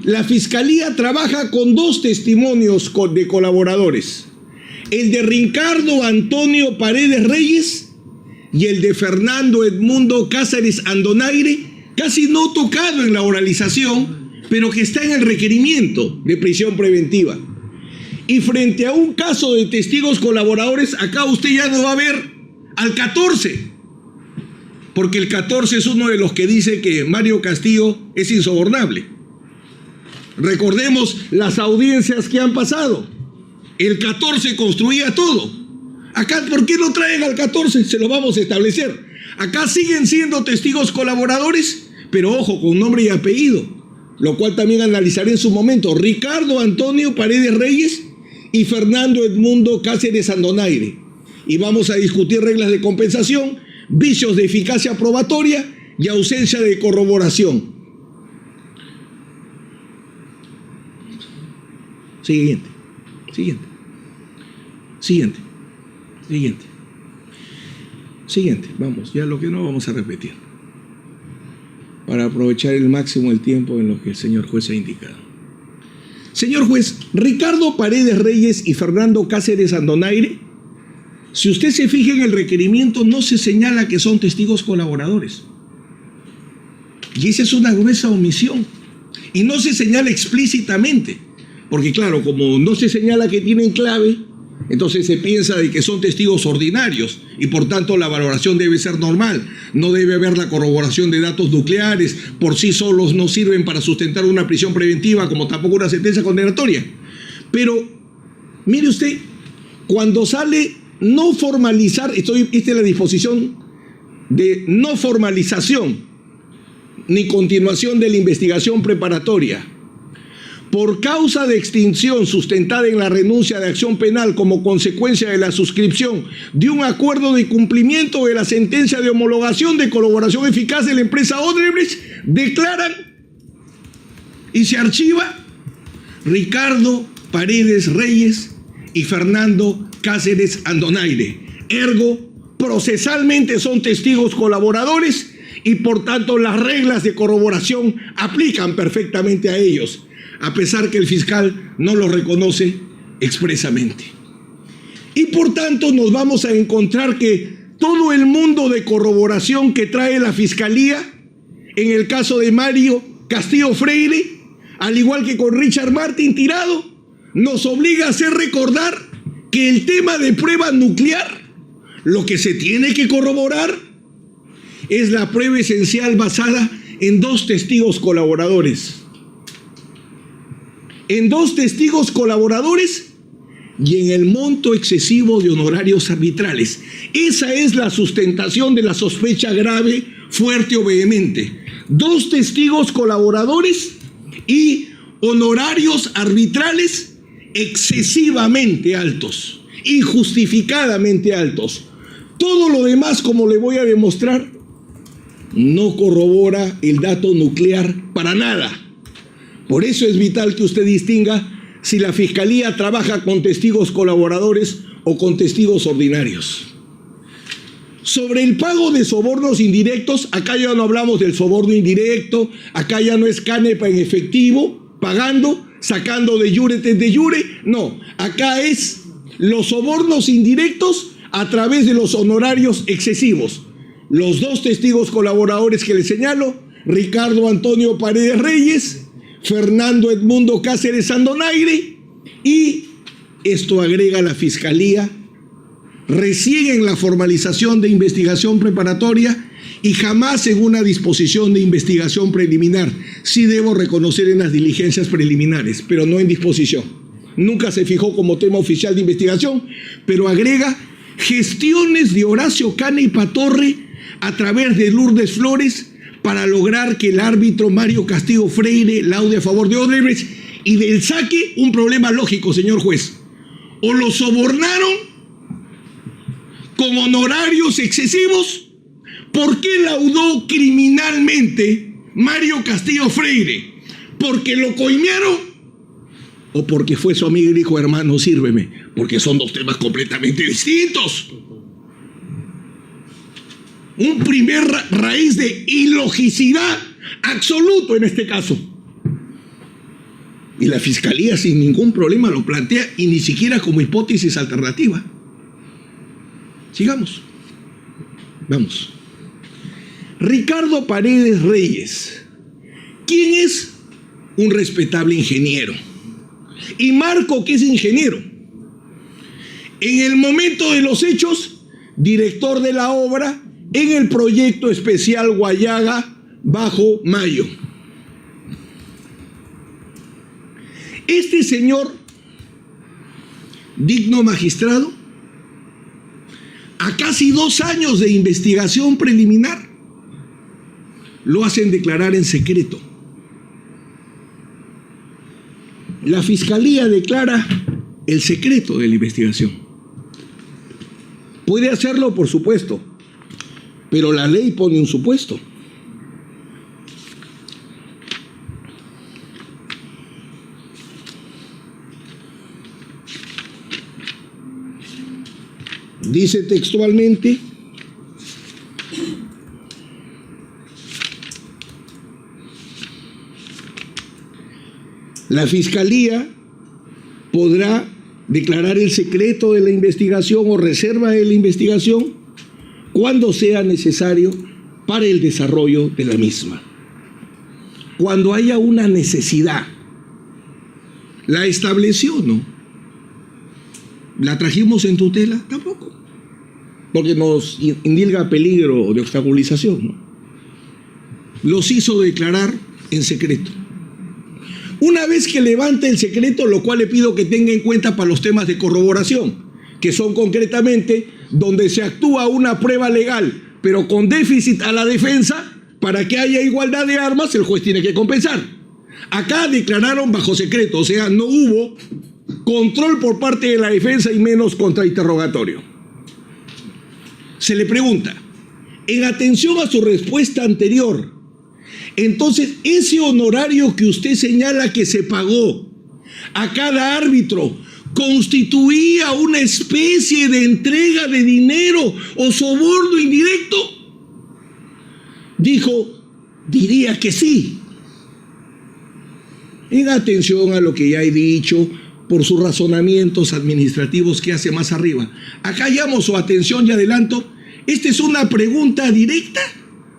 La Fiscalía trabaja con dos testimonios de colaboradores, el de Ricardo Antonio Paredes Reyes y el de Fernando Edmundo Cáceres Andonaire, casi no tocado en la oralización, pero que está en el requerimiento de prisión preventiva. Y frente a un caso de testigos colaboradores, acá usted ya no va a ver al 14, porque el 14 es uno de los que dice que Mario Castillo es insobornable. Recordemos las audiencias que han pasado. El 14 construía todo. Acá, ¿por qué no traen al 14? Se lo vamos a establecer. Acá siguen siendo testigos colaboradores, pero ojo, con nombre y apellido, lo cual también analizaré en su momento. Ricardo Antonio Paredes Reyes y Fernando Edmundo Cáceres Andonaire. Y vamos a discutir reglas de compensación, vicios de eficacia probatoria y ausencia de corroboración. Siguiente. Vamos, ya lo que no vamos a repetir, para aprovechar el máximo el tiempo en lo que el señor juez ha indicado. Señor juez, Ricardo Paredes Reyes y Fernando Cáceres Andonaire, si usted se fija en el requerimiento, no se señala que son testigos colaboradores. Y esa es una gruesa omisión. Y no se señala explícitamente. Porque claro, como no se señala que tienen clave, entonces se piensa de que son testigos ordinarios y por tanto la valoración debe ser normal. No debe haber la corroboración de datos nucleares, por sí solos no sirven para sustentar una prisión preventiva como tampoco una sentencia condenatoria. Pero, mire usted, cuando sale no formalizar, esta es la disposición de no formalización ni continuación de la investigación preparatoria. Por causa de extinción sustentada en la renuncia de acción penal como consecuencia de la suscripción de un acuerdo de cumplimiento de la sentencia de homologación de colaboración eficaz de la empresa Odebrecht, declaran y se archiva Ricardo Paredes Reyes y Fernando Cáceres Andonaire. Ergo, procesalmente son testigos colaboradores y por tanto las reglas de corroboración aplican perfectamente a ellos, a pesar que el fiscal no lo reconoce expresamente. Y por tanto nos vamos a encontrar que todo el mundo de corroboración que trae la Fiscalía, en el caso de Mario Castillo Freire, al igual que con Richard Martin Tirado, nos obliga a hacer recordar que el tema de prueba nuclear, lo que se tiene que corroborar es la prueba esencial basada en dos testigos colaboradores. En dos testigos colaboradores y en el monto excesivo de honorarios arbitrales. Esa es la sustentación de la sospecha grave, fuerte o vehemente. Dos testigos colaboradores y honorarios arbitrales excesivamente altos, injustificadamente altos. Todo lo demás, como le voy a demostrar, no corrobora el dato nuclear para nada. Por eso es vital que usted distinga si la Fiscalía trabaja con testigos colaboradores o con testigos ordinarios. Sobre el pago de sobornos indirectos, acá ya no hablamos del soborno indirecto, acá ya no es canepa en efectivo, pagando, sacando de jure de jure, no, acá es los sobornos indirectos a través de los honorarios excesivos. Los dos testigos colaboradores que les señalo, Ricardo Antonio Paredes Reyes, Fernando Edmundo Cáceres Andonaire, y esto agrega la Fiscalía recién en la formalización de investigación preparatoria y jamás en una disposición de investigación preliminar. Sí debo reconocer en las diligencias preliminares, pero no en disposición. Nunca se fijó como tema oficial de investigación, pero agrega gestiones de Horacio Canepa Torre a través de Lourdes Flores para lograr que el árbitro Mario Castillo Freire laude a favor de Odebrecht, y del saque un problema lógico, señor juez. O lo sobornaron con honorarios excesivos. ¿Por qué laudó criminalmente Mario Castillo Freire? ¿Porque lo coimearon? ¿O porque fue su amigo y dijo, hermano, sírveme? Porque son dos temas completamente distintos. Un primer raíz de ilogicidad absoluto en este caso. Y la Fiscalía sin ningún problema lo plantea y ni siquiera como hipótesis alternativa. Sigamos. Vamos. Ricardo Paredes Reyes. ¿Quién es? Un respetable ingeniero. Y Marco, que es ingeniero. En el momento de los hechos, director de la obra en el proyecto especial Guayaga Bajo Mayo. Este señor, digno magistrado, a casi 2 años de investigación preliminar, lo hacen declarar en secreto. La Fiscalía declara el secreto de la investigación. Puede hacerlo, por supuesto, pero la ley pone un supuesto. Dice textualmente: la Fiscalía podrá declarar el secreto de la investigación o reserva de la investigación cuando sea necesario para el desarrollo de la misma. Cuando haya una necesidad. ¿La estableció? No. ¿La trajimos en tutela? Tampoco. Porque nos indilga peligro de obstaculización, ¿no? Los hizo declarar en secreto. Una vez que levante el secreto, lo cual le pido que tenga en cuenta para los temas de corroboración, que son concretamente donde se actúa una prueba legal, pero con déficit a la defensa, para que haya igualdad de armas, el juez tiene que compensar. Acá declararon bajo secreto, o sea, no hubo control por parte de la defensa y menos contrainterrogatorio. Se le pregunta, en atención a su respuesta anterior, entonces ese honorario que usted señala que se pagó a cada árbitro constituía una especie de entrega de dinero o soborno indirecto. Dijo, diría que sí. En atención a lo que ya he dicho, por sus razonamientos administrativos que hace más arriba. Acá llamo su atención y adelanto, ¿esta es una pregunta directa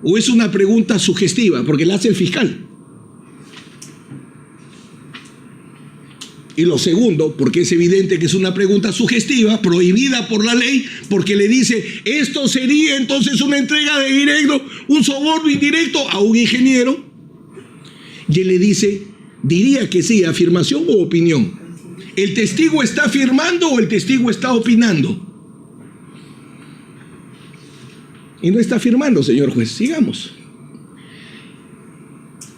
o es una pregunta sugestiva? Porque la hace el fiscal. Y lo segundo, porque es evidente que es una pregunta sugestiva, prohibida por la ley, porque le dice, esto sería entonces una entrega de dinero, un soborno indirecto a un ingeniero. Y él le dice, diría que sí, afirmación o opinión. ¿El testigo está afirmando o el testigo está opinando? Y no está afirmando, señor juez. Sigamos.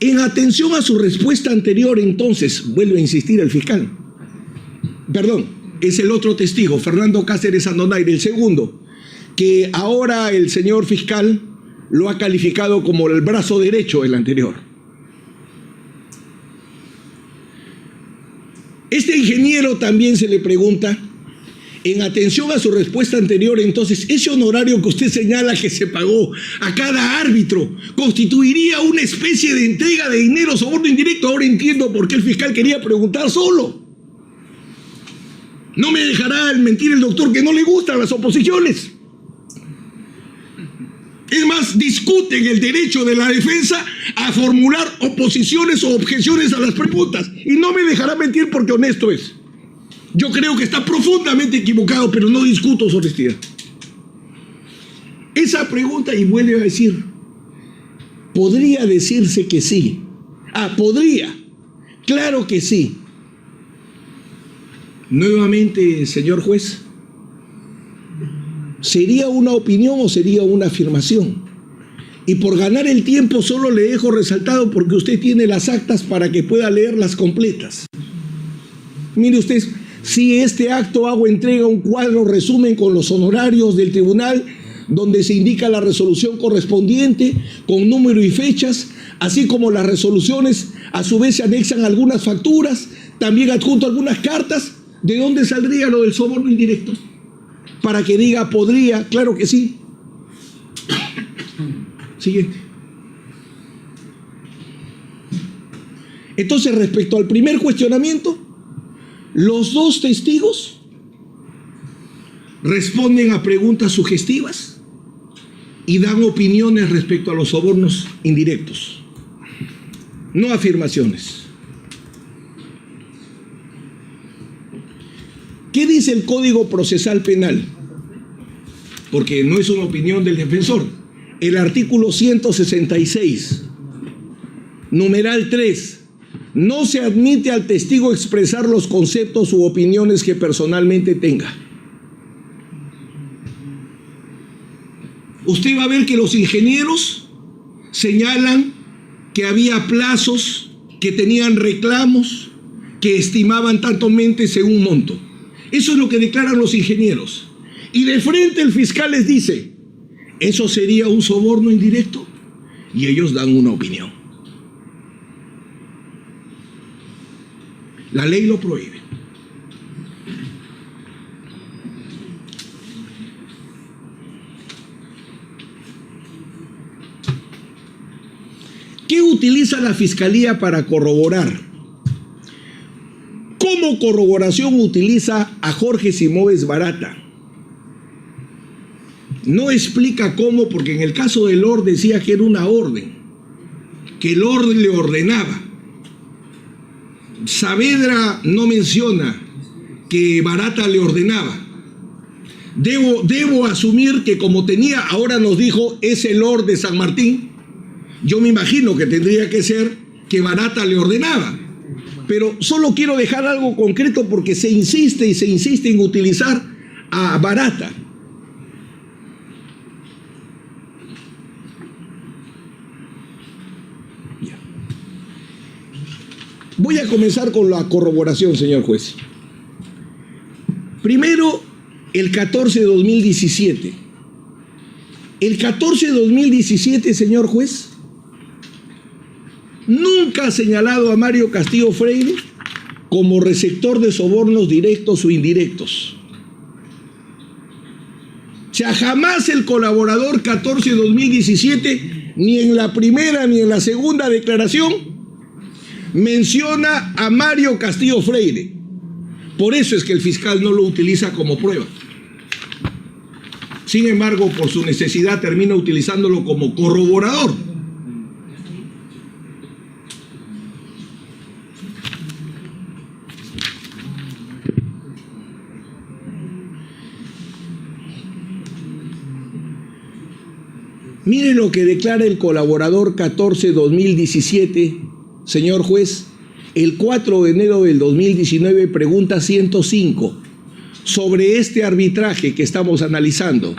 En atención a su respuesta anterior, entonces, vuelve a insistir el fiscal. Perdón, es el otro testigo, Fernando Cáceres Andonaire, el segundo, que ahora el señor fiscal lo ha calificado como el brazo derecho del anterior. Este ingeniero también se le pregunta, en atención a su respuesta anterior, entonces, ese honorario que usted señala que se pagó a cada árbitro constituiría una especie de entrega de dinero, soborno indirecto. Ahora entiendo por qué el fiscal quería preguntar solo. No me dejará mentir el doctor que no le gustan las oposiciones. Es más, discuten el derecho de la defensa a formular oposiciones o objeciones a las preguntas. Y no me dejará mentir porque honesto es. Yo creo que está profundamente equivocado, pero no discuto su honestidad. Esa pregunta, y vuelve a decir, podría decirse que sí. Podría. Claro que sí. Nuevamente, señor juez, ¿sería una opinión o sería una afirmación? Y por ganar el tiempo solo le dejo resaltado porque usted tiene las actas para que pueda leerlas completas. Mire usted, si este acto hago entrega un cuadro resumen con los honorarios del tribunal, donde se indica la resolución correspondiente con número y fechas, así como las resoluciones a su vez se anexan algunas facturas, también adjunto algunas cartas. ¿De dónde saldría lo del soborno indirecto? Para que diga podría, claro que sí. Siguiente. Entonces, respecto al primer cuestionamiento, los dos testigos responden a preguntas sugestivas y dan opiniones respecto a los sobornos indirectos, no afirmaciones. ¿Qué dice el Código Procesal Penal? Porque no es una opinión del defensor. El artículo 166, numeral 3, no se admite al testigo expresar los conceptos u opiniones que personalmente tenga. Usted va a ver que los ingenieros señalan que había plazos, que tenían reclamos, que estimaban tanto mente según monto. Eso es lo que declaran los ingenieros. Y de frente el fiscal les dice, ¿eso sería un soborno indirecto? Y ellos dan una opinión. La ley lo prohíbe. ¿Qué utiliza la Fiscalía para corroborar? Como corroboración utiliza a Jorge Simoes Barata. No explica cómo, porque en el caso de Lord decía que era una orden, que Lord le ordenaba. Saavedra no menciona que Barata le ordenaba. Debo asumir que como tenía, ahora nos dijo, es el Lord de San Martín, yo me imagino que tendría que ser que Barata le ordenaba. Pero solo quiero dejar algo concreto porque se insiste en utilizar a Barata. Voy a comenzar con la corroboración, señor juez. Primero, el 14 de 2017. El 14 de 2017, señor juez, nunca ha señalado a Mario Castillo Freire como receptor de sobornos directos o indirectos. O sea, jamás el colaborador 14 de 2017, ni en la primera ni en la segunda declaración, menciona a Mario Castillo Freire. Por eso es que el fiscal no lo utiliza como prueba. Sin embargo, por su necesidad termina utilizándolo como corroborador. Mire lo que declara el colaborador 14-2017, señor juez, el 4 de enero del 2019, pregunta 105, sobre este arbitraje que estamos analizando,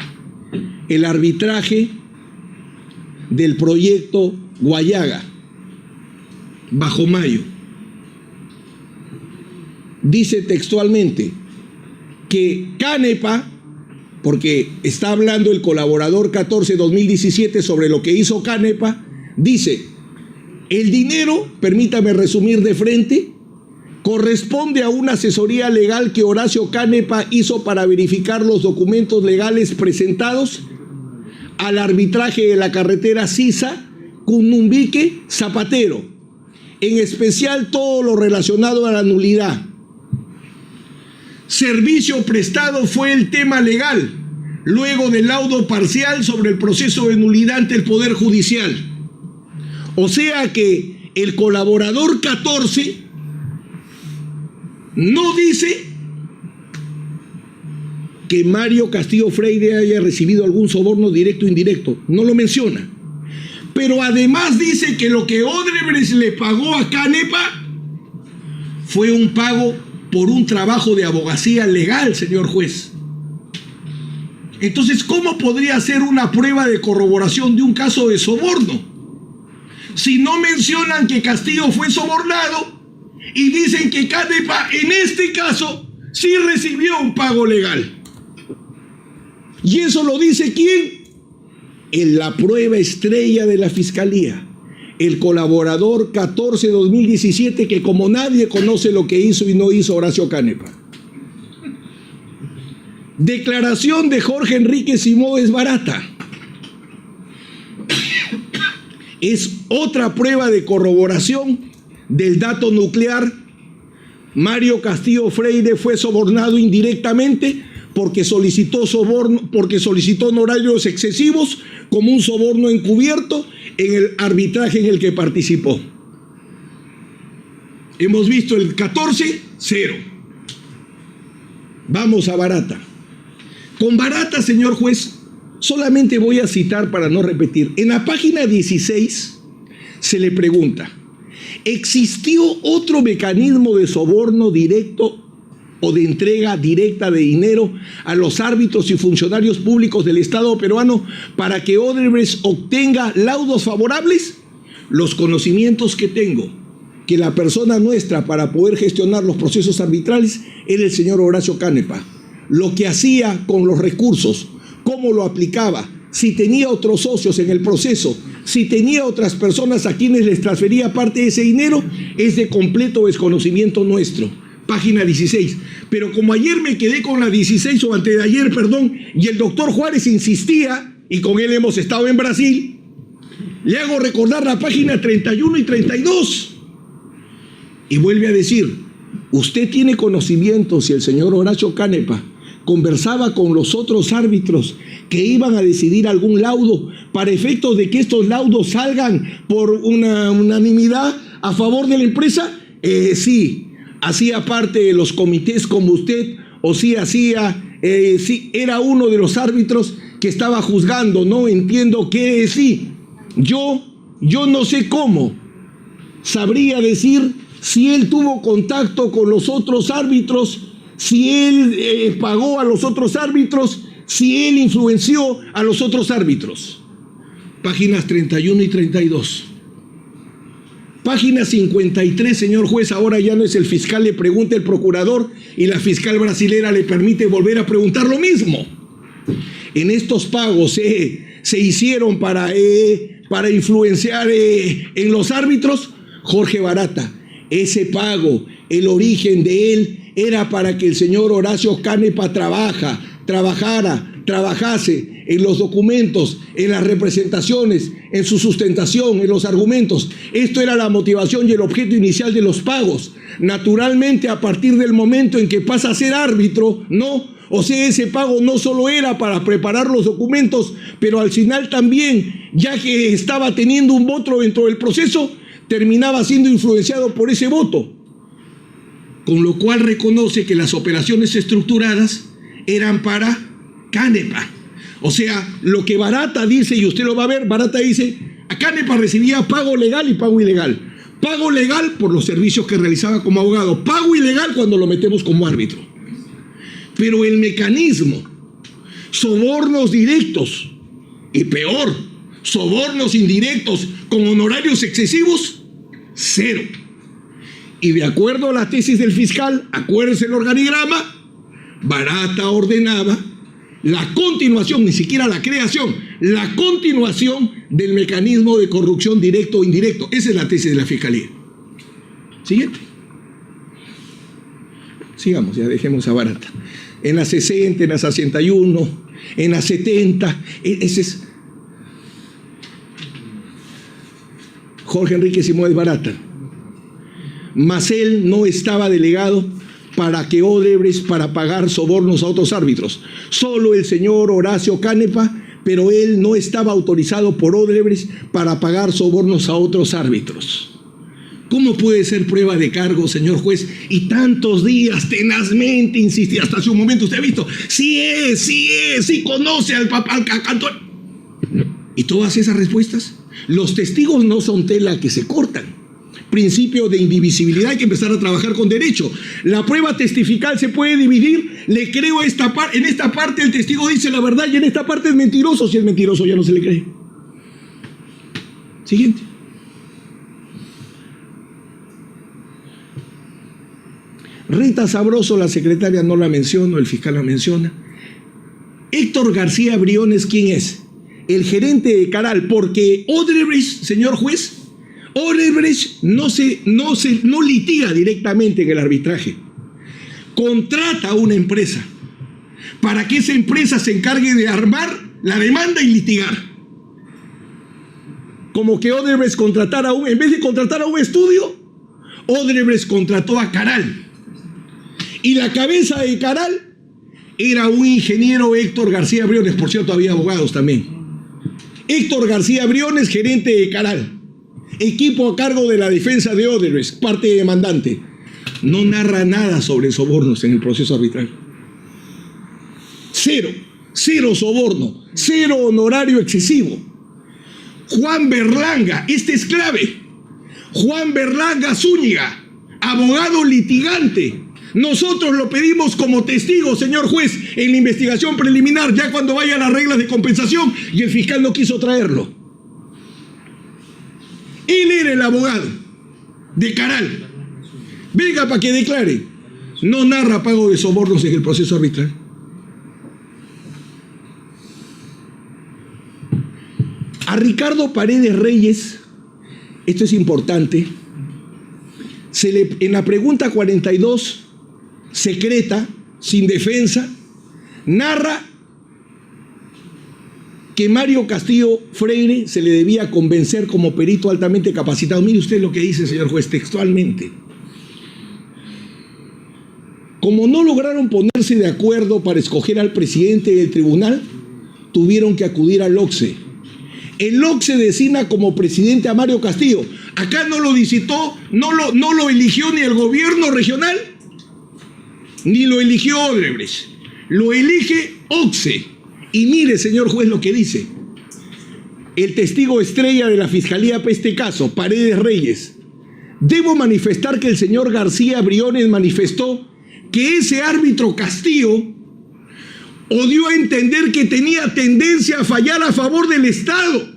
el arbitraje del proyecto Guayaga, Bajo Mayo. Dice textualmente que Canepa, porque está hablando el colaborador 14-2017 sobre lo que hizo Canepa, dice, el dinero, permítame resumir de frente, corresponde a una asesoría legal que Horacio Canepa hizo para verificar los documentos legales presentados al arbitraje de la carretera Sisa-Cunumbique-Zapatero, en especial todo lo relacionado a la nulidad. Servicio prestado fue el tema legal, luego del laudo parcial sobre el proceso de nulidad ante el Poder Judicial. O sea que el colaborador 14 no dice que Mario Castillo Freire haya recibido algún soborno directo o indirecto, no lo menciona. Pero además dice que lo que Odebrecht le pagó a Canepa fue un pago por un trabajo de abogacía legal, señor juez. Entonces, ¿cómo podría ser una prueba de corroboración de un caso de soborno? Si no mencionan que Castillo fue sobornado y dicen que Canepa, en este caso, sí recibió un pago legal. ¿Y eso lo dice quién? En la prueba estrella de la Fiscalía, el colaborador 14-2017, que como nadie conoce lo que hizo y no hizo Horacio Canepa. Declaración de Jorge Enrique Simoes Barata. Es otra prueba de corroboración del dato nuclear, Mario Castillo Freire fue sobornado indirectamente porque solicitó honorarios excesivos como un soborno encubierto en el arbitraje en el que participó. Hemos visto el 14, 0. Vamos a Barata. Con Barata, señor juez, solamente voy a citar para no repetir. En la página 16 se le pregunta: ¿existió otro mecanismo de soborno directo o de entrega directa de dinero a los árbitros y funcionarios públicos del Estado peruano para que Odebrecht obtenga laudos favorables? Los conocimientos que tengo, que la persona nuestra para poder gestionar los procesos arbitrales era el señor Horacio Canepa. Lo que hacía con los recursos, cómo lo aplicaba, si tenía otros socios en el proceso, si tenía otras personas a quienes les transfería parte de ese dinero, es de completo desconocimiento nuestro. Página 16. Pero como ayer me quedé con la 16 o antes de ayer, perdón, y el doctor Juárez insistía, y con él hemos estado en Brasil, le hago recordar la página 31 y 32. Y vuelve a decir: usted tiene conocimiento si el señor Horacio Canepa conversaba con los otros árbitros que iban a decidir algún laudo para efectos de que estos laudos salgan por una unanimidad a favor de la empresa. Sí, hacía parte de los comités como usted, o sí hacía, sí, era uno de los árbitros que estaba juzgando, ¿no? Entiendo que sí. Yo no sé cómo sabría decir si él tuvo contacto con los otros árbitros, si él pagó a los otros árbitros, si él influenció a los otros árbitros. Páginas 31 y 32. Página 53, señor juez, ahora ya no es el fiscal, le pregunta el procurador y la fiscal brasilera le permite volver a preguntar lo mismo. En estos pagos se hicieron para influenciar en los árbitros. Jorge Barata, ese pago, el origen de él era para que el señor Horacio Canepa trabajase en los documentos, en las representaciones, en su sustentación, en los argumentos. Esto era la motivación y el objeto inicial de los pagos. Naturalmente, a partir del momento en que pasa a ser árbitro, no, o sea, ese pago no solo era para preparar los documentos, pero al final también, ya que estaba teniendo un voto dentro del proceso, terminaba siendo influenciado por ese voto. Con lo cual reconoce que las operaciones estructuradas eran para Canepa. O sea, lo que Barata dice, y usted lo va a ver, Barata dice: a Canepa recibía pago legal y pago ilegal. Pago legal por los servicios que realizaba como abogado, pago ilegal cuando lo metemos como árbitro. Pero el mecanismo, sobornos directos, y peor, sobornos indirectos con honorarios excesivos, 0. Y de acuerdo a la tesis del fiscal, acuérdense el organigrama, Barata ordenaba la continuación, ni siquiera la creación, la continuación del mecanismo de corrupción directo o indirecto. Esa es la tesis de la fiscalía. Siguiente. Sigamos, ya dejemos a Barata. En la 60, en la 61, en la 70, ese es Jorge Enrique Simónez Barata. Mas él no estaba delegado para que Odebrecht para pagar sobornos a otros árbitros. Solo el señor Horacio Canepa, pero él no estaba autorizado por Odebrecht para pagar sobornos a otros árbitros. ¿Cómo puede ser prueba de cargo, señor juez? Y tantos días tenazmente insistí, hasta hace un momento usted ha visto, sí conoce al cantor. ¿Y todas esas respuestas? Los testigos no son tela que se cortan. Principio de indivisibilidad, hay que empezar a trabajar con derecho. La prueba testifical se puede dividir, le creo a esta parte, en esta parte el testigo dice la verdad y en esta parte es mentiroso. Si es mentiroso ya no se le cree. Siguiente. Rita Sabroso, la secretaria, no la menciono, el fiscal la menciona. Héctor García Briones, ¿quién es? El gerente de Caral, porque Odebrecht, señor juez, Odebrecht no litiga directamente en el arbitraje. Contrata a una empresa para que esa empresa se encargue de armar la demanda y litigar. Como que Odebrecht en vez de contratar a un estudio, Odebrecht contrató a Caral. Y la cabeza de Caral era un ingeniero, Héctor García Briones. Por cierto, había abogados también. Héctor García Briones, gerente de Caral. Equipo a cargo de la defensa de Odebrecht, parte demandante. No narra nada sobre sobornos en el proceso arbitral. Cero soborno, cero honorario excesivo. Juan Berlanga, este es clave. Juan Berlanga Zúñiga, abogado litigante. Nosotros lo pedimos como testigo, señor juez, en la investigación preliminar, ya cuando vayan las reglas de compensación, y el fiscal no quiso traerlo. Él era el abogado de Caral. Venga para que declare. No narra pago de sobornos en el proceso arbitral. A Ricardo Paredes Reyes, esto es importante, en la pregunta 42, secreta, sin defensa, narra que Mario Castillo Freire se le debía convencer como perito altamente capacitado. Mire usted lo que dice, señor juez, textualmente. Como no lograron ponerse de acuerdo para escoger al presidente del tribunal, tuvieron que acudir al OCSE. El OCSE designa como presidente a Mario Castillo. Acá no lo visitó, no lo eligió ni el gobierno regional, ni lo eligió Odebrecht. Lo elige OCSE. Y mire, señor juez, lo que dice. El testigo estrella de la Fiscalía para este caso, Paredes Reyes. Debo manifestar que el señor García Briones manifestó que ese árbitro Castillo o dio a entender que tenía tendencia a fallar a favor del Estado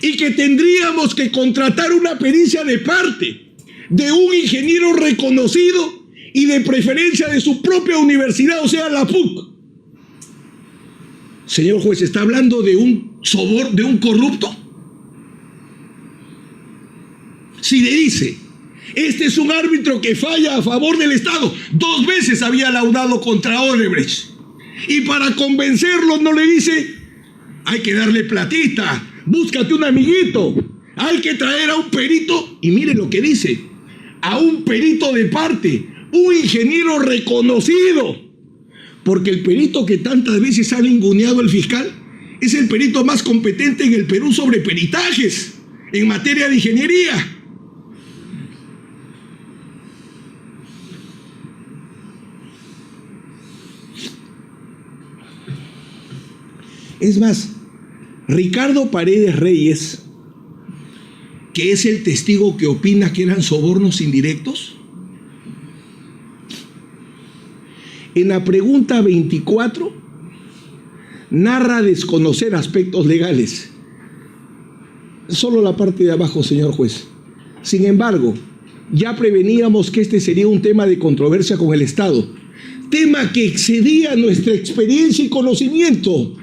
y que tendríamos que contratar una pericia de parte de un ingeniero reconocido y de preferencia de su propia universidad, o sea, la PUC. Señor juez, ¿está hablando de un de un corrupto? Si le dice, este es un árbitro que falla a favor del Estado, 2 veces había laudado contra Odebrecht, y para convencerlo no le dice, hay que darle platita, búscate un amiguito, hay que traer a un perito, y mire lo que dice, a un perito de parte, un ingeniero reconocido, porque el perito que tantas veces ha ninguneado el fiscal es el perito más competente en el Perú sobre peritajes en materia de ingeniería. Es más, Ricardo Paredes Reyes, que es el testigo que opina que eran sobornos indirectos, en la pregunta 24 narra desconocer aspectos legales. Solo la parte de abajo, señor juez. Sin embargo, ya preveníamos que este sería un tema de controversia con el Estado, tema que excedía nuestra experiencia y conocimiento,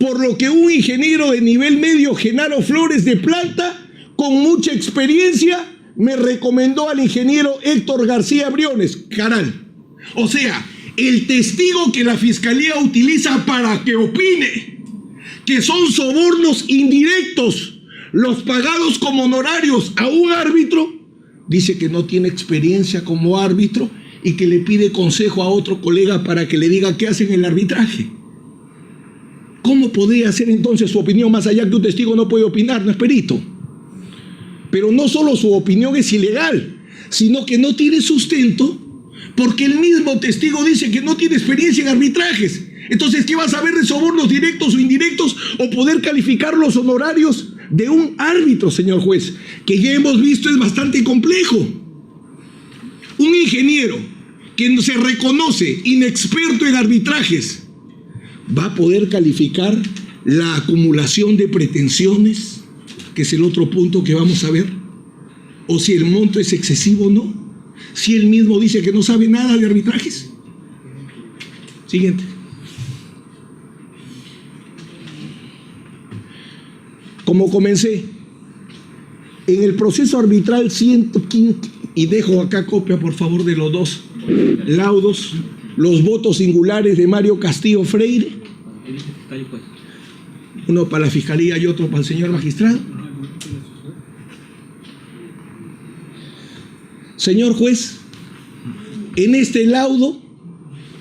por lo que un ingeniero de nivel medio, Genaro Flores de Planta, con mucha experiencia, me recomendó al ingeniero Héctor García Briones, Caral. O sea, el testigo que la Fiscalía utiliza para que opine que son sobornos indirectos, los pagados como honorarios a un árbitro, dice que no tiene experiencia como árbitro y que le pide consejo a otro colega para que le diga qué hace en el arbitraje. ¿Cómo podría ser entonces su opinión más allá que un testigo no puede opinar, no es perito? Pero no solo su opinión es ilegal, sino que no tiene sustento porque el mismo testigo dice que no tiene experiencia en arbitrajes. Entonces, ¿qué vas a ver de sobornos directos o indirectos o poder calificar los honorarios de un árbitro, señor juez? Que ya hemos visto es bastante complejo. Un ingeniero que se reconoce inexperto en arbitrajes, ¿va a poder calificar la acumulación de pretensiones, que es el otro punto que vamos a ver? ¿O si el monto es excesivo o no? Si él mismo dice que no sabe nada de arbitrajes. Siguiente. Como comencé, en el proceso arbitral 115, y dejo acá copia por favor de los 2 laudos, los votos singulares de Mario Castillo Freire, uno para la Fiscalía y otro para el señor magistrado. Señor juez, en este laudo,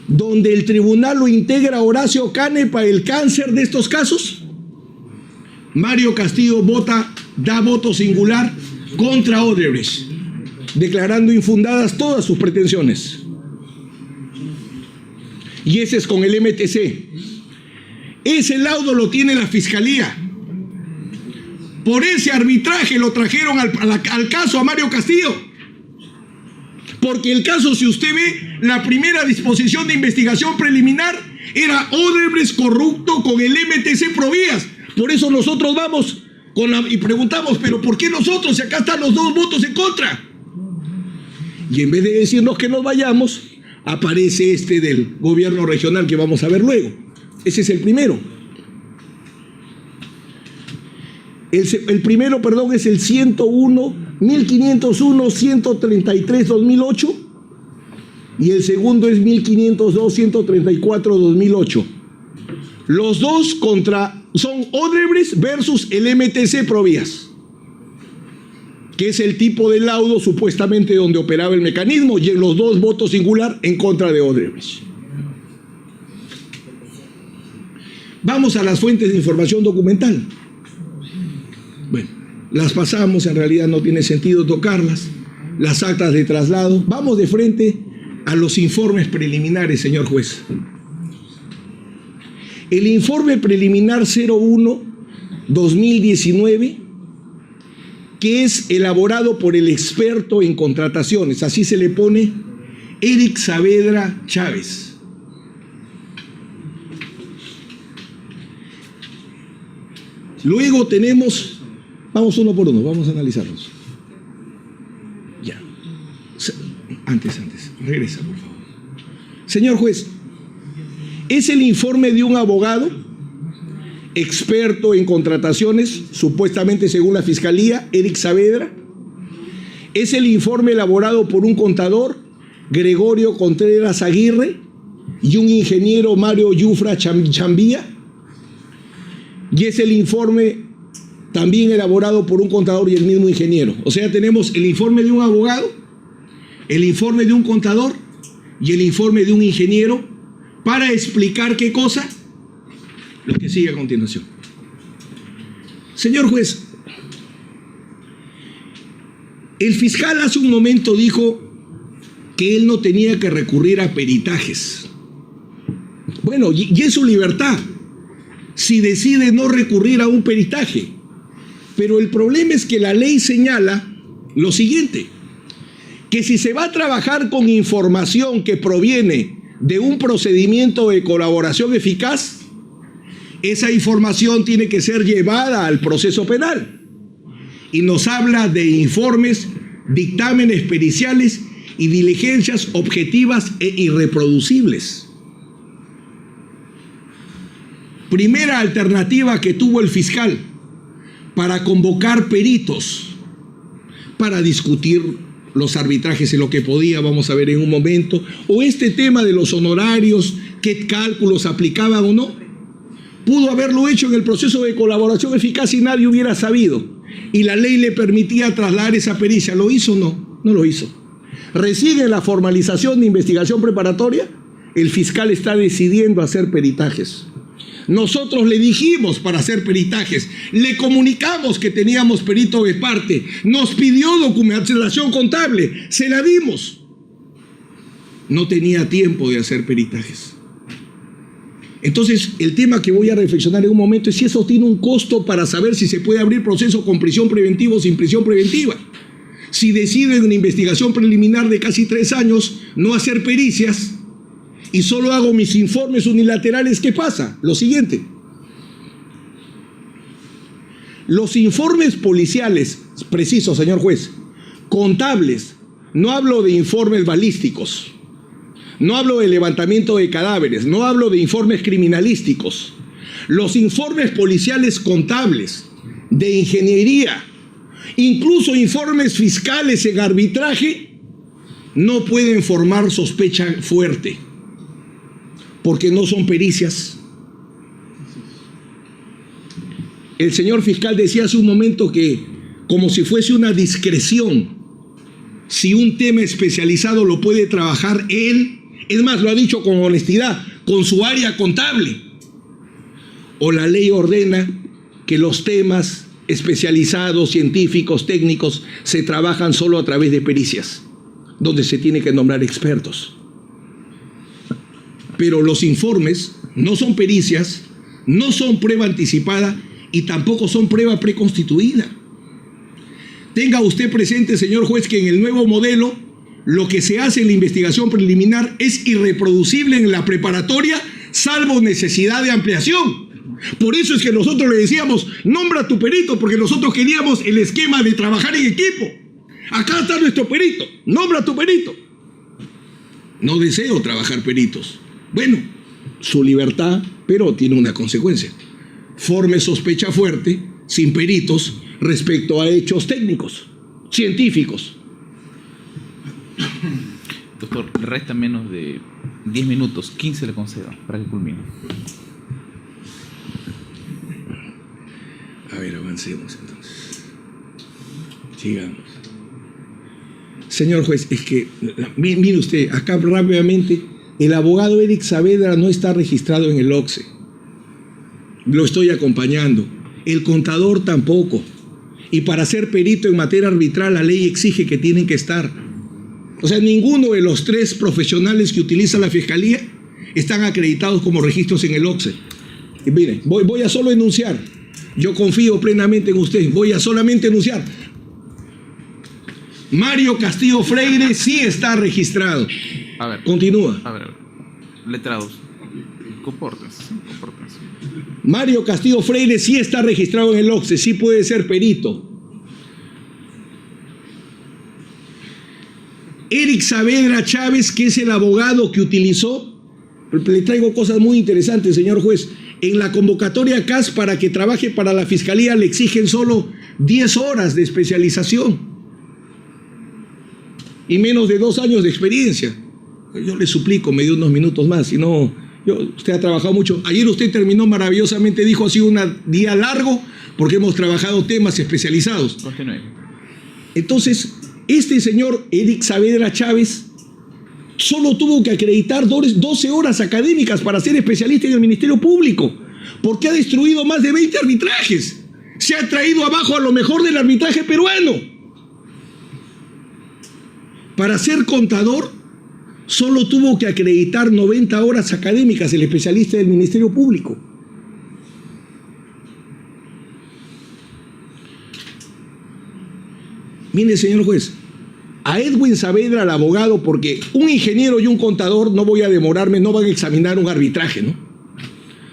donde el tribunal lo integra Horacio Canepa, el cáncer de estos casos, Mario Castillo da voto singular contra Odebrecht, declarando infundadas todas sus pretensiones. Y ese es con el MTC. Ese laudo lo tiene la Fiscalía. Por ese arbitraje lo trajeron al caso a Mario Castillo. Porque el caso, si usted ve, la primera disposición de investigación preliminar era Odebrecht corrupto con el MTC Provías. Por eso nosotros vamos y preguntamos, ¿pero por qué nosotros? Si acá están los dos votos en contra. Y en vez de decirnos que nos vayamos, aparece este del gobierno regional que vamos a ver luego. Ese es el primero. El primero, perdón, es el 1501-133-2008 y el segundo es 1502-134-2008. Los dos son Odebrecht versus el MTC Provías, que es el tipo de laudo supuestamente donde operaba el mecanismo, y en los dos votos singular en contra de Odebrecht. Vamos a las fuentes de información documental. Bueno, las pasamos, en realidad no tiene sentido tocarlas. Las actas de traslado. Vamos de frente a los informes preliminares, señor juez. El informe preliminar 01-2019, que es elaborado por el experto en contrataciones, así se le pone, Eric Saavedra Chávez. Luego tenemos, vamos uno por uno, vamos a analizarlos. Ya. Antes, regresa, por favor. Señor juez, es el informe de un abogado experto en contrataciones, supuestamente según la Fiscalía, Eric Saavedra. Es el informe elaborado por un contador, Gregorio Contreras Aguirre, y un ingeniero, Mario Yufra Chambía. Y es el informe también elaborado por un contador y el mismo ingeniero. O sea, tenemos el informe de un abogado, el informe de un contador y el informe de un ingeniero para explicar ¿qué cosa? Lo que sigue a continuación. Señor juez, el fiscal hace un momento dijo que él no tenía que recurrir a peritajes. Bueno, y es su libertad si decide no recurrir a un peritaje. Pero el problema es que la ley señala lo siguiente, que si se va a trabajar con información que proviene de un procedimiento de colaboración eficaz, esa información tiene que ser llevada al proceso penal. Y nos habla de informes, dictámenes periciales y diligencias objetivas e irreproducibles. Primera alternativa que tuvo el fiscal para convocar peritos para discutir los arbitrajes en lo que podía, vamos a ver en un momento, o este tema de los honorarios, qué cálculos aplicaban o no, pudo haberlo hecho en el proceso de colaboración eficaz y nadie hubiera sabido, y la ley le permitía trasladar esa pericia. ¿Lo hizo o no? No lo hizo. Recién en la formalización de investigación preparatoria, el fiscal está decidiendo hacer peritajes. Nosotros le dijimos para hacer peritajes, le comunicamos que teníamos perito de parte, nos pidió documentación contable, se la dimos. No tenía tiempo de hacer peritajes. Entonces, el tema que voy a reflexionar en un momento es si eso tiene un costo para saber si se puede abrir proceso con prisión preventiva o sin prisión preventiva. Si deciden en una investigación preliminar de casi 3 años no hacer pericias, y solo hago mis informes unilaterales, ¿qué pasa? Lo siguiente. Los informes policiales, preciso, señor juez, contables, no hablo de informes balísticos, no hablo de levantamiento de cadáveres, no hablo de informes criminalísticos. Los informes policiales contables, de ingeniería, incluso informes fiscales en arbitraje, no pueden formar sospecha fuerte, porque no son pericias. El señor fiscal decía hace un momento que como si fuese una discreción si un tema especializado lo puede trabajar él, es más, lo ha dicho con honestidad, con su área contable, o la ley ordena que los temas especializados, científicos, técnicos, se trabajan solo a través de pericias, donde se tiene que nombrar expertos. Pero los informes no son pericias, no son prueba anticipada y tampoco son prueba preconstituida. Tenga usted presente, señor juez, que en el nuevo modelo lo que se hace en la investigación preliminar es irreproducible en la preparatoria, salvo necesidad de ampliación. Por eso es que nosotros le decíamos, nombra a tu perito, porque nosotros queríamos el esquema de trabajar en equipo. Acá está nuestro perito, nombra a tu perito. No deseo trabajar peritos. Bueno, su libertad, pero tiene una consecuencia. Forme sospecha fuerte, sin peritos, respecto a hechos técnicos, científicos. Doctor, le resta menos de 10 minutos, 15 le concedo para que culmine. A ver, avancemos entonces. Sigamos. Señor juez, es que, mire usted, acá rápidamente, el abogado Eric Saavedra no está registrado en el OCSE. Lo estoy acompañando. El contador tampoco. Y para ser perito en materia arbitral, la ley exige que tienen que estar. O sea, ninguno de los 3 profesionales que utiliza la Fiscalía están acreditados como registros en el OCSE. Y miren, voy a solo enunciar. Yo confío plenamente en usted. Voy a solamente enunciar. Mario Castillo Freire sí está registrado. A ver. Continúa. A ver. Letrados. Compórtense. Mario Castillo Freire sí está registrado en el OCSE, sí puede ser perito. Eric Saavedra Chávez, que es el abogado que utilizó, le traigo cosas muy interesantes, señor juez. En la convocatoria CAS para que trabaje para la Fiscalía le exigen solo 10 horas de especialización y menos de 2 años de experiencia. Yo le suplico, me dio unos minutos más, si no, usted ha trabajado mucho. Ayer usted terminó maravillosamente, dijo, ha sido un día largo porque hemos trabajado temas especializados. Continúe. Entonces, este señor Eric Saavedra Chávez solo tuvo que acreditar 12 horas académicas para ser especialista en el Ministerio Público, porque ha destruido más de 20 arbitrajes. Se ha traído abajo a lo mejor del arbitraje peruano. Para ser contador, solo tuvo que acreditar 90 horas académicas el especialista del Ministerio Público. Mire, señor juez, a Edwin Saavedra, el abogado, porque un ingeniero y un contador, no voy a demorarme, no van a examinar un arbitraje, ¿no?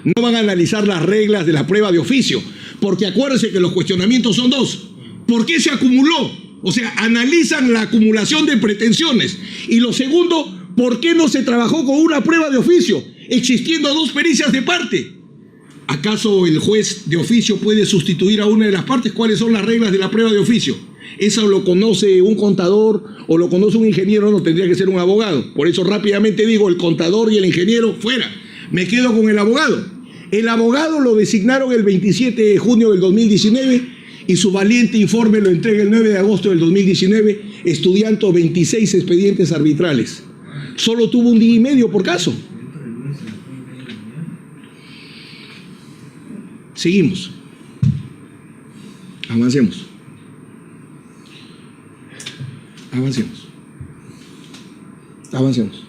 No van a analizar las reglas de la prueba de oficio, porque acuérdense que los cuestionamientos son 2. ¿Por qué se acumuló? O sea, analizan la acumulación de pretensiones. Y lo segundo, ¿por qué no se trabajó con una prueba de oficio, existiendo 2 pericias de parte? ¿Acaso el juez de oficio puede sustituir a una de las partes? ¿Cuáles son las reglas de la prueba de oficio? Eso lo conoce un contador o lo conoce un ingeniero, no tendría que ser un abogado. Por eso rápidamente digo, el contador y el ingeniero fuera. Me quedo con el abogado. El abogado lo designaron el 27 de junio del 2019 y su valiente informe lo entrega el 9 de agosto del 2019, estudiando 26 expedientes arbitrales. Solo tuvo 1 día y medio por caso. Seguimos. Avancemos. Avancemos.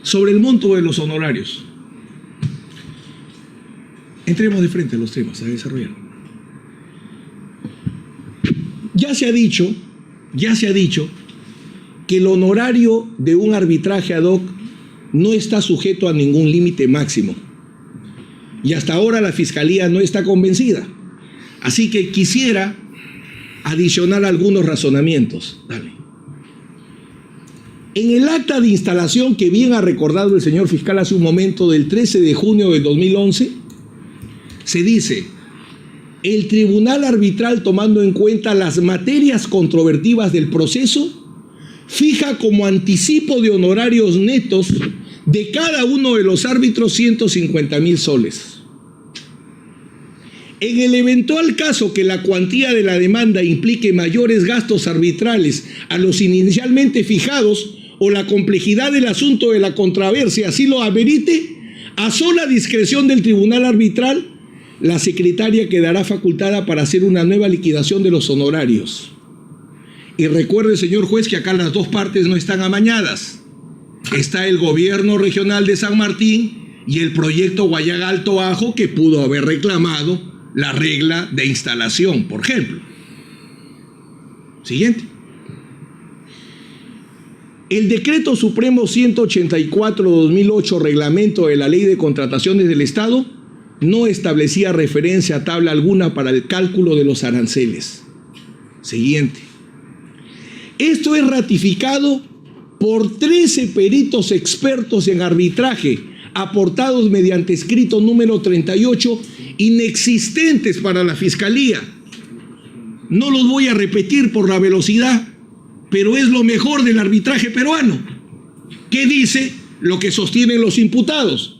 Sobre el monto de los honorarios. Entremos de frente a los temas a desarrollar. Ya se ha dicho que el honorario de un arbitraje ad hoc no está sujeto a ningún límite máximo. Y hasta ahora la Fiscalía no está convencida. Así que quisiera adicionar algunos razonamientos. Dale. En el acta de instalación que bien ha recordado el señor fiscal hace un momento, del 13 de junio de 2011, se dice: el tribunal arbitral, tomando en cuenta las materias controvertidas del proceso, fija como anticipo de honorarios netos de cada uno de los árbitros 150,000 soles. En el eventual caso que la cuantía de la demanda implique mayores gastos arbitrales a los inicialmente fijados o la complejidad del asunto de la controversia así lo amerite, a sola discreción del tribunal arbitral, la secretaria quedará facultada para hacer una nueva liquidación de los honorarios. Y recuerde, señor juez, que acá las dos partes no están amañadas. Está el gobierno regional de San Martín y el proyecto Guayaga Alto Bajo, que pudo haber reclamado la regla de instalación, por ejemplo. Siguiente. El Decreto Supremo 184/2008, reglamento de la Ley de Contrataciones del Estado, no establecía referencia a tabla alguna para el cálculo de los aranceles. Siguiente. Esto es ratificado por 13 peritos expertos en arbitraje, aportados mediante escrito número 38, inexistentes para la Fiscalía. No los voy a repetir por la velocidad, pero es lo mejor del arbitraje peruano. ¿Qué dice lo que sostienen los imputados?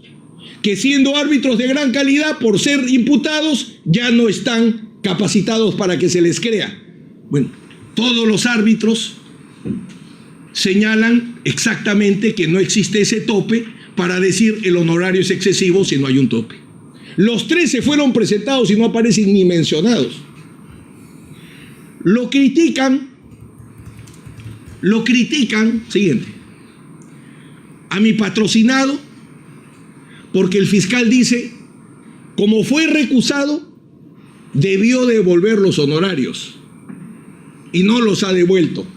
Que siendo árbitros de gran calidad, por ser imputados, ya no están capacitados para que se les crea. Bueno, todos los árbitros señalan exactamente que no existe ese tope para decir el honorario es excesivo si no hay un tope. Los 13 fueron presentados y no aparecen ni mencionados. Lo critican, siguiente, a mi patrocinado, porque el fiscal dice, como fue recusado, debió devolver los honorarios y no los ha devuelto.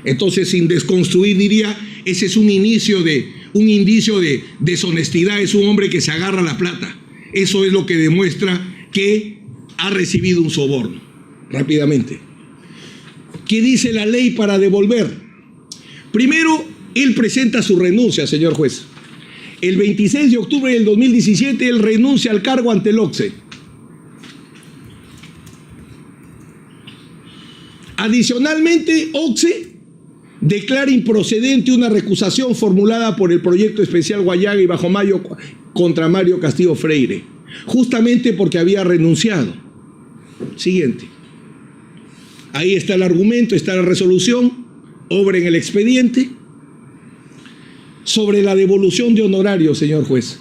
Entonces, sin desconstruir, diría, ese es un indicio de deshonestidad, es un hombre que se agarra la plata. Eso es lo que demuestra que ha recibido un soborno. Rápidamente. ¿Qué dice la ley para devolver? Primero, él presenta su renuncia, señor juez. El 26 de octubre del 2017, él renuncia al cargo ante el OCSE. Adicionalmente, OCSE declara improcedente una recusación formulada por el proyecto especial Guayaga y Bajo Mayo contra Mario Castillo Freire, justamente porque había renunciado. Siguiente. Ahí está el argumento, está la resolución, obra en el expediente. Sobre la devolución de honorarios, señor juez,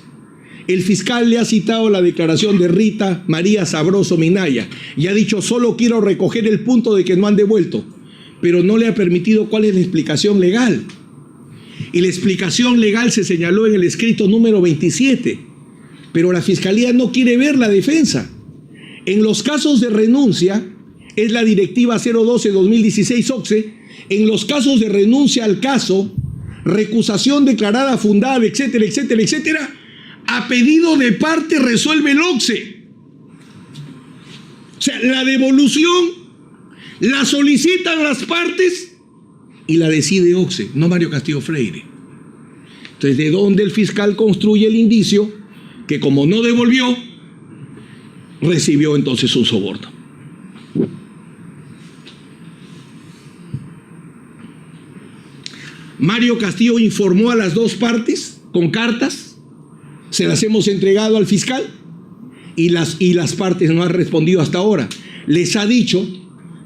el fiscal le ha citado la declaración de Rita María Sabroso Minaya y ha dicho, solo quiero recoger el punto de que no han devuelto, pero no le ha permitido cuál es la explicación legal. Y la explicación legal se señaló en el escrito número 27, pero la Fiscalía no quiere ver la defensa. En los casos de renuncia, es la directiva 012-2016 OCSE, en los casos de renuncia al caso, recusación declarada fundada, etcétera, etcétera, etcétera, a pedido de parte resuelve el OCSE. O sea, la devolución la solicitan las partes y la decide OCSE, no Mario Castillo Freire. Entonces, ¿de dónde el fiscal construye el indicio que como no devolvió, recibió entonces un soborno? Mario Castillo informó a las dos partes con cartas, se las hemos entregado al fiscal y las partes no han respondido hasta ahora. Les ha dicho,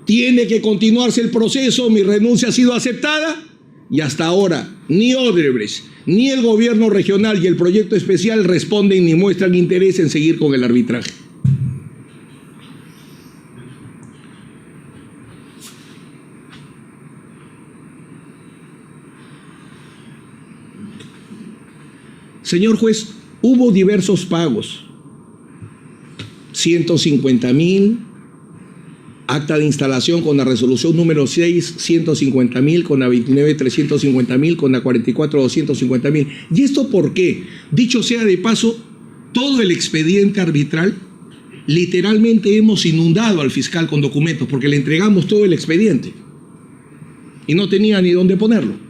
tiene que continuarse el proceso, mi renuncia ha sido aceptada, y hasta ahora ni Odebrecht, ni el gobierno regional y el proyecto especial responden ni muestran interés en seguir con el arbitraje. Señor juez, hubo diversos pagos, 150,000, acta de instalación con la resolución número 6, 150,000, con la 29, 350,000, con la 44, 250,000. ¿Y esto por qué? Dicho sea de paso, todo el expediente arbitral, literalmente hemos inundado al fiscal con documentos, porque le entregamos todo el expediente y no tenía ni dónde ponerlo.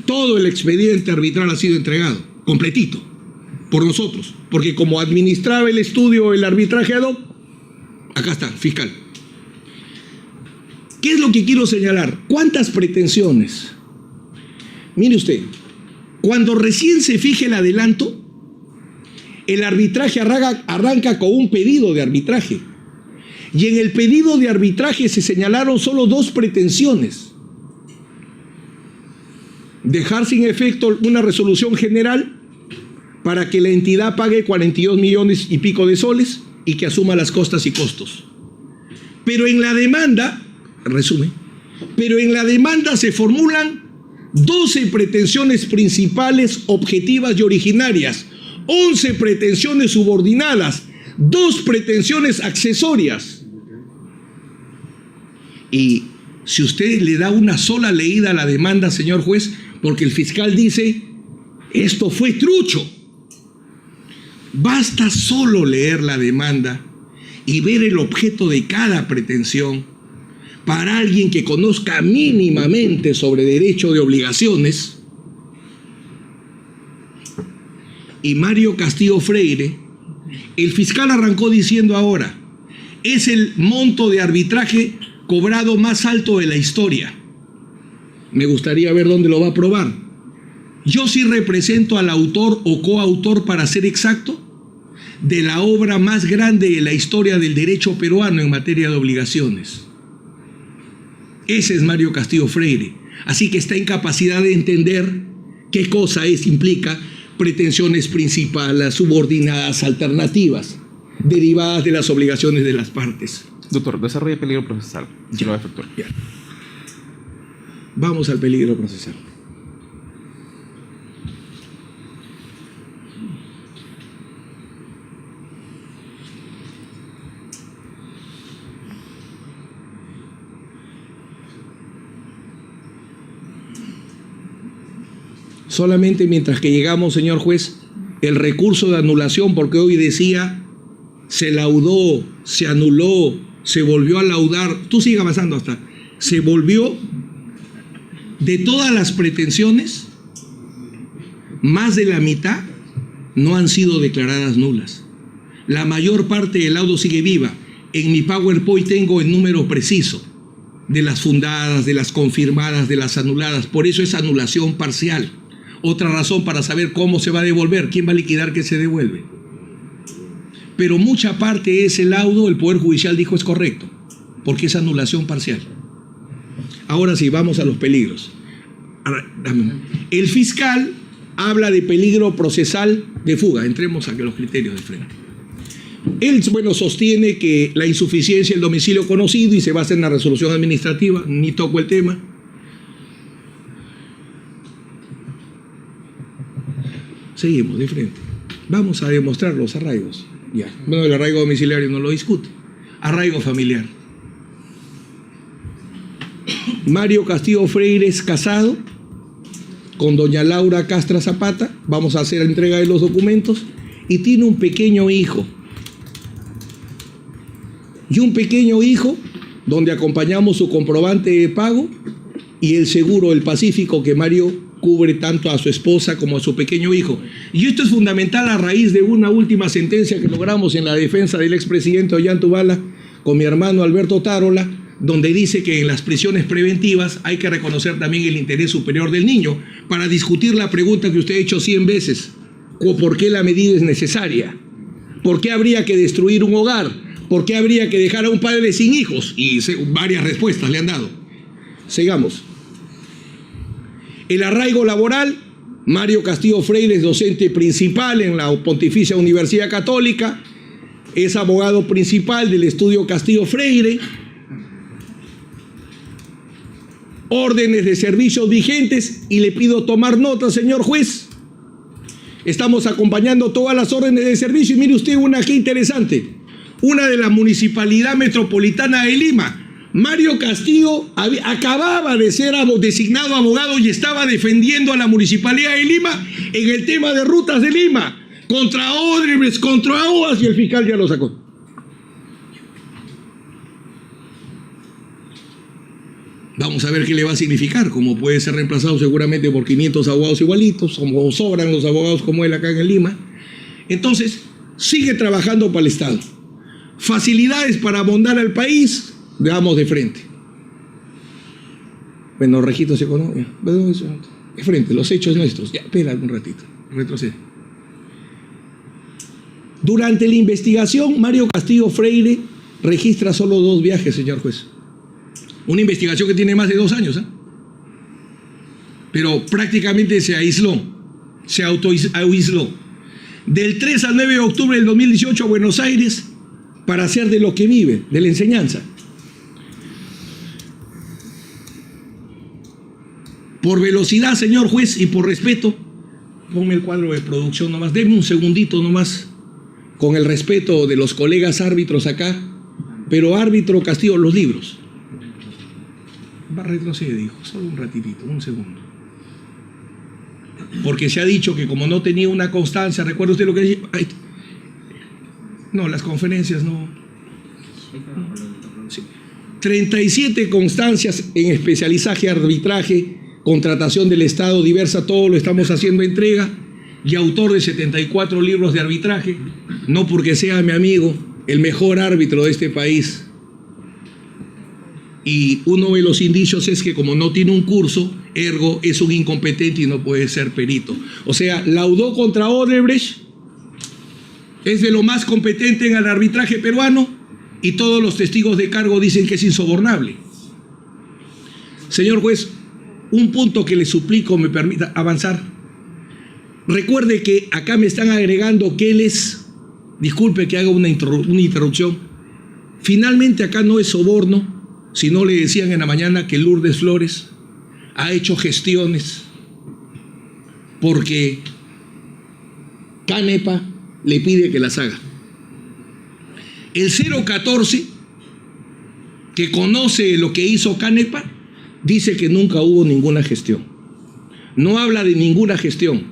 Todo el expediente arbitral ha sido entregado, completito, por nosotros, porque como administraba el estudio el arbitraje ad hoc, acá está, fiscal. ¿Qué es lo que quiero señalar? ¿Cuántas pretensiones? Mire usted, cuando recién se fije el adelanto, El arbitraje arranca con un pedido de arbitraje. Y en el pedido de arbitraje se señalaron solo dos pretensiones: dejar sin efecto una resolución general para que la entidad pague 42 millones y pico de soles y que asuma las costas y costos. Pero en la demanda, pero en la demanda se formulan 12 pretensiones principales, objetivas y originarias, 11 pretensiones subordinadas, 2 pretensiones accesorias. Y si usted le da una sola leída a la demanda, señor juez, porque el fiscal dice, esto fue trucho. Basta solo leer la demanda y ver el objeto de cada pretensión para alguien que conozca mínimamente sobre derecho de obligaciones. Y Mario Castillo Freire, el fiscal arrancó diciendo ahora, es el monto de arbitraje cobrado más alto de la historia. Me gustaría ver dónde lo va a probar. Yo sí represento al autor o coautor, para ser exacto, de la obra más grande de la historia del derecho peruano en materia de obligaciones. Ese es Mario Castillo Freire. Así que está en capacidad de entender qué cosa implica pretensiones principales, subordinadas, alternativas, derivadas de las obligaciones de las partes. Doctor, desarrolla peligro procesal. Sí. Lo va a efectuar. Ya. Vamos al peligro procesal. Solamente mientras que llegamos, señor juez, el recurso de anulación, porque hoy decía, se laudó, se anuló, se volvió a laudar, tú sigue avanzando hasta, se volvió, de todas las pretensiones, más de la mitad no han sido declaradas nulas. La mayor parte del laudo sigue viva. En mi PowerPoint tengo el número preciso de las fundadas, de las confirmadas, de las anuladas. Por eso es anulación parcial. Otra razón para saber cómo se va a devolver, quién va a liquidar que se devuelve. Pero mucha parte de ese laudo el Poder Judicial dijo es correcto, porque es anulación parcial. Ahora sí, vamos a los peligros. El fiscal habla de peligro procesal de fuga. Entremos a los criterios de frente. Él, sostiene que la insuficiencia del domicilio conocido y se basa en la resolución administrativa, ni toco el tema. Seguimos de frente. Vamos a demostrar los arraigos. Ya. Bueno, el arraigo domiciliario no lo discute. Arraigo familiar. Mario Castillo Freire es casado con doña Laura Castra Zapata. Vamos a hacer entrega de los documentos. Y tiene un pequeño hijo. Y un pequeño hijo donde acompañamos su comprobante de pago y el seguro del Pacífico que Mario cubre tanto a su esposa como a su pequeño hijo. Y esto es fundamental a raíz de una última sentencia que logramos en la defensa del expresidente Ollantaytamala con mi hermano Alberto Tarola, donde dice que en las prisiones preventivas hay que reconocer también el interés superior del niño para discutir la pregunta que usted ha hecho 100 veces. ¿Por qué la medida es necesaria? ¿Por qué habría que destruir un hogar? ¿Por qué habría que dejar a un padre sin hijos? Y varias respuestas le han dado. Sigamos. El arraigo laboral, Mario Castillo Freire es docente principal en la Pontificia Universidad Católica, es abogado principal del estudio Castillo Freire, órdenes de servicios vigentes, y le pido tomar nota, señor juez. Estamos acompañando todas las órdenes de servicio y mire usted una que interesante, una de la Municipalidad Metropolitana de Lima. Mario Castillo acababa de ser designado abogado y estaba defendiendo a la Municipalidad de Lima en el tema de rutas de Lima, contra Odebrecht, contra OAS, y el fiscal ya lo sacó. Vamos a ver qué le va a significar, como puede ser reemplazado seguramente por 500 abogados igualitos, como sobran los abogados como él acá en Lima. Entonces, sigue trabajando para el Estado. Facilidades para abondar al país, veamos de frente. Bueno, registros económicos, de frente, los hechos nuestros. Ya, espera un ratito, retrocede. Durante la investigación, Mario Castillo Freire registra solo 2 viajes, señor juez. Una investigación que tiene más de 2 años, ¿eh? Pero prácticamente se aisló, se autoaisló. Del 3 al 9 de octubre del 2018 a Buenos Aires para hacer de lo que vive, de la enseñanza. Por velocidad, señor juez, y por respeto, ponme el cuadro de producción nomás, denme un segundito nomás, con el respeto de los colegas árbitros acá, pero árbitro Castillo, los libros. Va a retroceder, dijo, solo un ratitito, un segundo. Porque se ha dicho que como no tenía una constancia, ¿recuerda usted lo que decía? No, las conferencias no. Sí. 37 constancias en especializaje, arbitraje, contratación del Estado diversa, todo lo estamos haciendo entrega, y autor de 74 libros de arbitraje, no porque sea mi amigo, el mejor árbitro de este país. Y uno de los indicios es que como no tiene un curso, ergo es un incompetente y no puede ser perito. O sea, laudó contra Odebrecht, es de lo más competente en el arbitraje peruano, y todos los testigos de cargo dicen que es insobornable. Señor juez, un punto que le suplico me permita avanzar. Recuerde que acá me están agregando que él es, disculpe que haga una interrupción, finalmente acá no es soborno, sino le decían en la mañana que Lourdes Flores ha hecho gestiones porque Canepa le pide que las haga. El 014, que conoce lo que hizo Canepa, dice que nunca hubo ninguna gestión. No habla de ninguna gestión.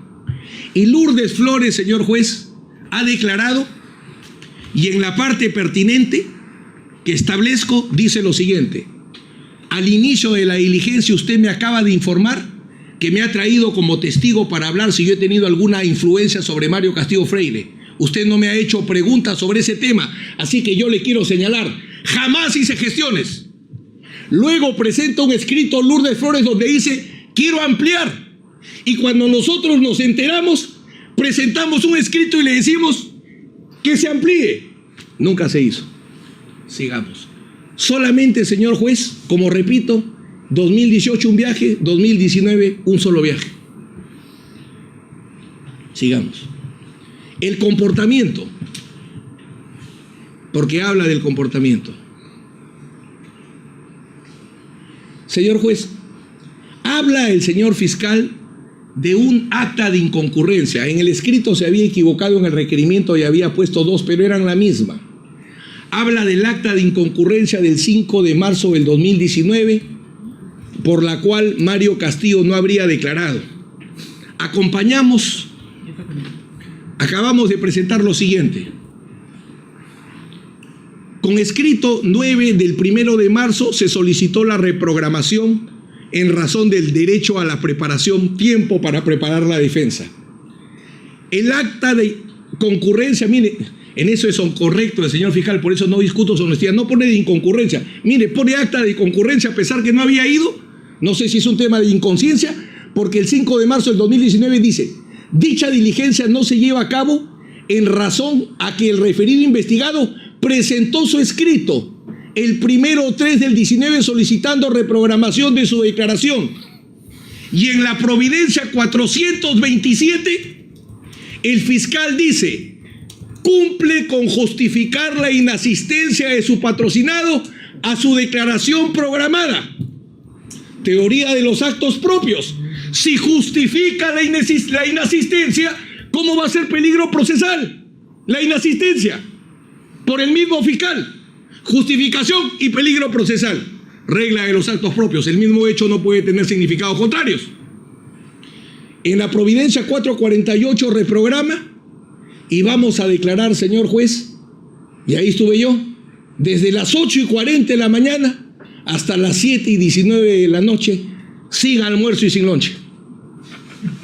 Y Lourdes Flores, señor juez, ha declarado, y en la parte pertinente que establezco, dice lo siguiente: al inicio de la diligencia usted me acaba de informar que me ha traído como testigo para hablar si yo he tenido alguna influencia sobre Mario Castillo Freire. Usted no me ha hecho preguntas sobre ese tema, así que yo le quiero señalar, jamás hice gestiones. Luego presenta un escrito Lourdes Flores donde dice, quiero ampliar. Y cuando nosotros nos enteramos, presentamos un escrito y le decimos que se amplíe. Nunca se hizo. Sigamos. Solamente, señor juez, como repito, 2018 un viaje, 2019 un solo viaje. Sigamos. El comportamiento, porque habla del comportamiento. Señor juez, habla el señor fiscal de un acta de inconcurrencia. En el escrito se había equivocado en el requerimiento y había puesto 2, pero eran la misma. Habla del acta de inconcurrencia del 5 de marzo del 2019, por la cual Mario Castillo no habría declarado. Acabamos de presentar lo siguiente. Con escrito 9 del 1 de marzo se solicitó la reprogramación en razón del derecho a la preparación, tiempo para preparar la defensa. El acta de concurrencia, mire, en eso es correcto el señor fiscal, por eso no discuto su honestidad, no pone de inconcurrencia, mire, pone acta de concurrencia a pesar que no había ido, no sé si es un tema de inconsciencia, porque el 5 de marzo del 2019 dice, dicha diligencia no se lleva a cabo en razón a que el referido investigado presentó su escrito el 1/3 del 19 solicitando reprogramación de su declaración. Y en la providencia 427, el fiscal dice, cumple con justificar la inasistencia de su patrocinado a su declaración programada. Teoría de los actos propios. Si justifica la inasistencia, ¿cómo va a ser peligro procesal? La inasistencia, por el mismo fiscal. Justificación y peligro procesal. Regla de los actos propios. El mismo hecho no puede tener significados contrarios. En la providencia 448 reprograma y vamos a declarar, señor juez, y ahí estuve yo, desde las 8:40 de la mañana hasta las 7:19 de la noche, sin almuerzo y sin lonche.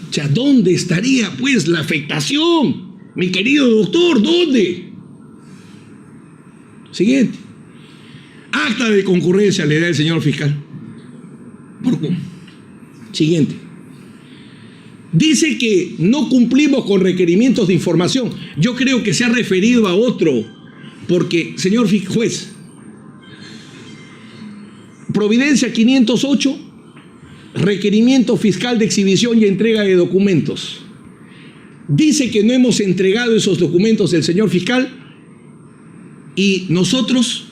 O sea, ¿dónde estaría pues la afectación? Mi querido doctor, ¿dónde? Siguiente. Acta de concurrencia le da el señor fiscal. Siguiente. Dice que no cumplimos con requerimientos de información. Yo creo que se ha referido a otro, porque, señor juez, Providencia 508, requerimiento fiscal de exhibición y entrega de documentos. Dice que no hemos entregado esos documentos del señor fiscal y nosotros,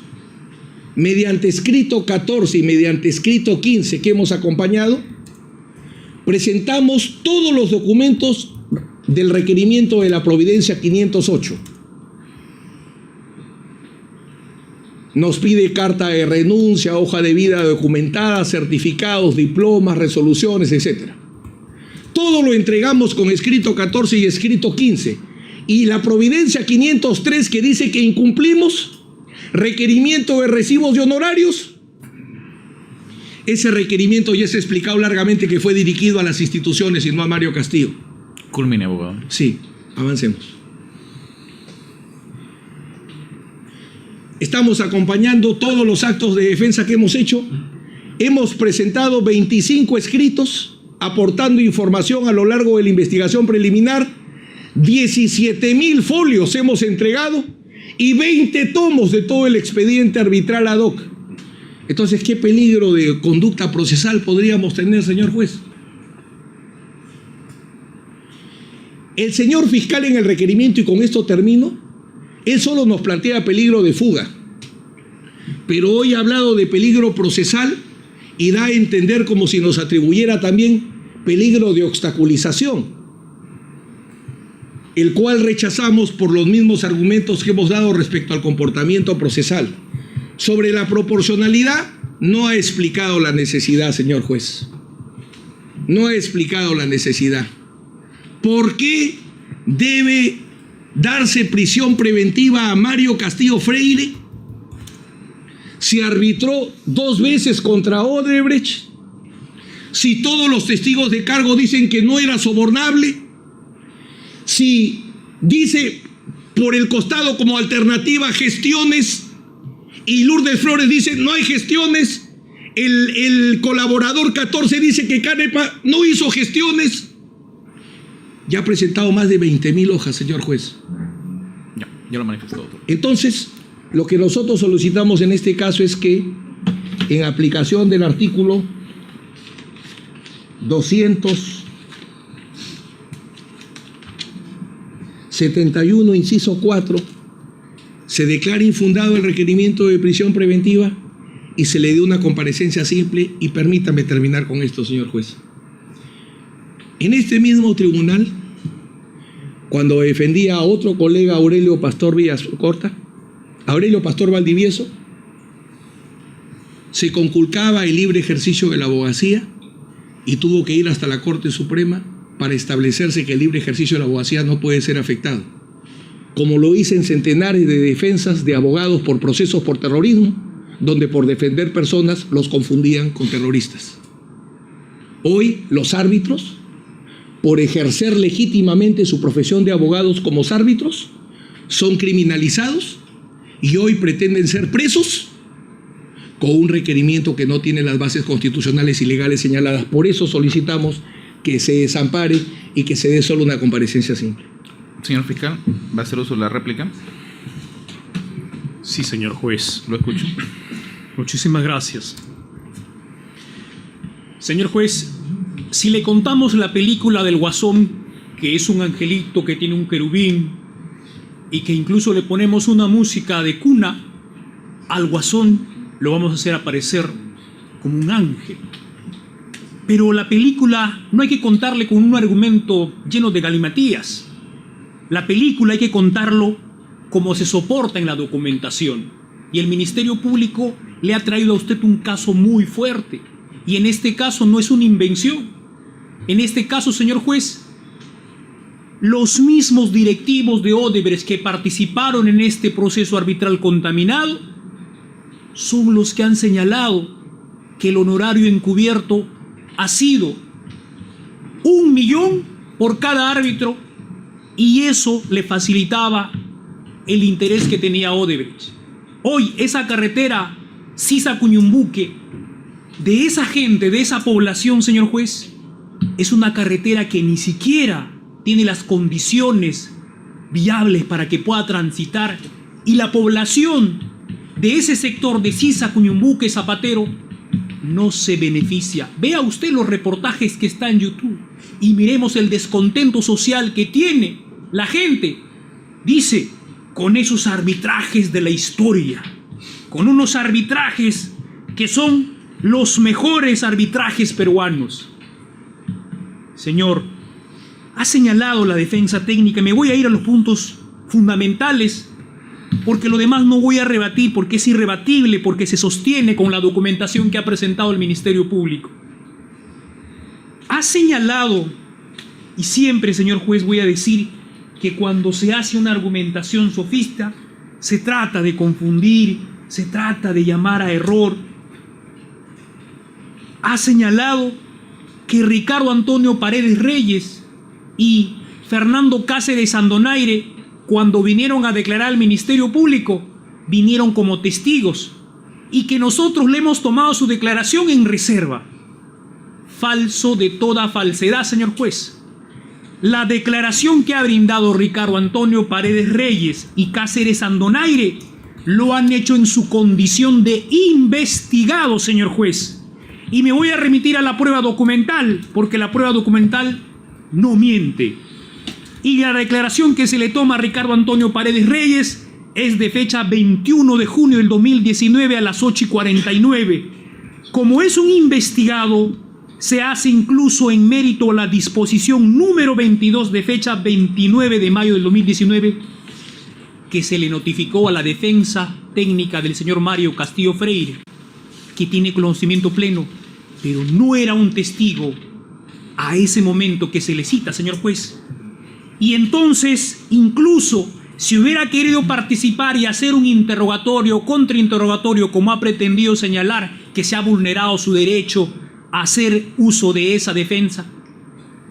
mediante escrito 14 y mediante escrito 15 que hemos acompañado, presentamos todos los documentos del requerimiento de la Providencia 508. Nos pide carta de renuncia, hoja de vida documentada, certificados, diplomas, resoluciones, etc. Todo lo entregamos con escrito 14 y escrito 15. Y la Providencia 503 que dice que incumplimos, requerimiento de recibos de honorarios. Ese requerimiento ya se ha explicado largamente que fue dirigido a las instituciones y no a Mario Castillo. Culmine, abogado. Sí, avancemos. Estamos acompañando todos los actos de defensa que hemos hecho. Hemos presentado 25 escritos aportando información a lo largo de la investigación preliminar. 17.000 folios hemos entregado y 20 tomos de todo el expediente arbitral ad hoc. Entonces, ¿qué peligro de conducta procesal podríamos tener, señor juez? El señor fiscal en el requerimiento, y con esto termino, él solo nos plantea peligro de fuga, pero hoy ha hablado de peligro procesal y da a entender como si nos atribuyera también peligro de obstaculización, el cual rechazamos por los mismos argumentos que hemos dado respecto al comportamiento procesal. Sobre la proporcionalidad, no ha explicado la necesidad, señor juez. No ha explicado la necesidad. ¿Por qué debe darse prisión preventiva a Mario Castillo Freire? Si arbitró 2 veces contra Odebrecht, si todos los testigos de cargo dicen que no era sobornable, si dice por el costado como alternativa gestiones y Lourdes Flores dice no hay gestiones, el colaborador 14 dice que Canepa no hizo gestiones. Ya ha presentado más de 20.000 hojas, señor juez. Ya lo manifestó, doctor. Entonces, lo que nosotros solicitamos en este caso es que, en aplicación del artículo 271, inciso 4, se declare infundado el requerimiento de prisión preventiva y se le dé una comparecencia simple. Y permítame terminar con esto, señor juez. En este mismo tribunal, cuando defendía a otro colega, Aurelio Pastor Valdivieso, se conculcaba el libre ejercicio de la abogacía y tuvo que ir hasta la Corte Suprema para establecerse que el libre ejercicio de la abogacía no puede ser afectado, como lo dicen centenares de defensas de abogados por procesos por terrorismo, donde por defender personas los confundían con terroristas. Hoy los árbitros, por ejercer legítimamente su profesión de abogados como árbitros, son criminalizados y hoy pretenden ser presos con un requerimiento que no tiene las bases constitucionales y legales señaladas. Por eso solicitamos que se desampare y que se dé solo una comparecencia simple. Señor fiscal, ¿va a hacer uso de la réplica? Sí, señor juez. Lo escucho. Muchísimas gracias. Señor juez, si le contamos la película del Guasón, que es un angelito que tiene un querubín y que incluso le ponemos una música de cuna, al Guasón lo vamos a hacer aparecer como un ángel. Pero la película no hay que contarle con un argumento lleno de galimatías. La película hay que contarlo como se soporta en la documentación. Y el Ministerio Público le ha traído a usted un caso muy fuerte. Y en este caso no es una invención. En este caso, señor juez, los mismos directivos de Odebrecht que participaron en este proceso arbitral contaminado son los que han señalado que el honorario encubierto ha sido 1 millón por cada árbitro y eso le facilitaba el interés que tenía Odebrecht. Hoy esa carretera Sisa-Cuñumbuque, de esa gente, de esa población, señor juez, es una carretera que ni siquiera tiene las condiciones viables para que pueda transitar, y la población de ese sector de Sisa, Cuñumbuque, Zapatero no se beneficia. Vea usted los reportajes que están en YouTube y miremos el descontento social que tiene la gente. Dice, con esos arbitrajes de la historia, con unos arbitrajes que son los mejores arbitrajes peruanos. Señor, ha señalado la defensa técnica. Me voy a ir a los puntos fundamentales, porque lo demás no voy a rebatir, porque es irrebatible, porque se sostiene con la documentación que ha presentado el Ministerio Público. Ha señalado, y siempre, señor juez, voy a decir que cuando se hace una argumentación sofista, se trata de confundir, se trata de llamar a error. Ha señalado que Ricardo Antonio Paredes Reyes y Fernando Cáceres Andonaire, cuando vinieron a declarar al Ministerio Público, vinieron como testigos y que nosotros le hemos tomado su declaración en reserva. Falso de toda falsedad, señor juez. La declaración que ha brindado Ricardo Antonio Paredes Reyes y Cáceres Andonaire lo han hecho en su condición de investigado, señor juez. Y me voy a remitir a la prueba documental, porque la prueba documental no miente. Y la declaración que se le toma a Ricardo Antonio Paredes Reyes es de fecha 21 de junio del 2019 a las 8:49. Como es un investigado, se hace incluso en mérito a la disposición número 22 de fecha 29 de mayo del 2019, que se le notificó a la defensa técnica del señor Mario Castillo Freire, que tiene conocimiento pleno, pero no era un testigo a ese momento que se le cita, señor juez. Y entonces, incluso si hubiera querido participar y hacer un interrogatorio o contrainterrogatorio, como ha pretendido señalar que se ha vulnerado su derecho a hacer uso de esa defensa,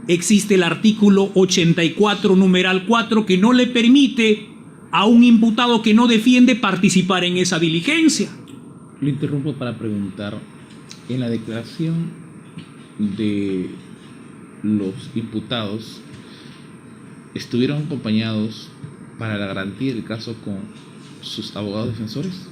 existe el artículo 84, numeral 4, que no le permite a un imputado que no defiende participar en esa diligencia. Lo interrumpo para preguntar, en la declaración de los imputados, ¿estuvieron acompañados para la garantía del caso con sus abogados defensores?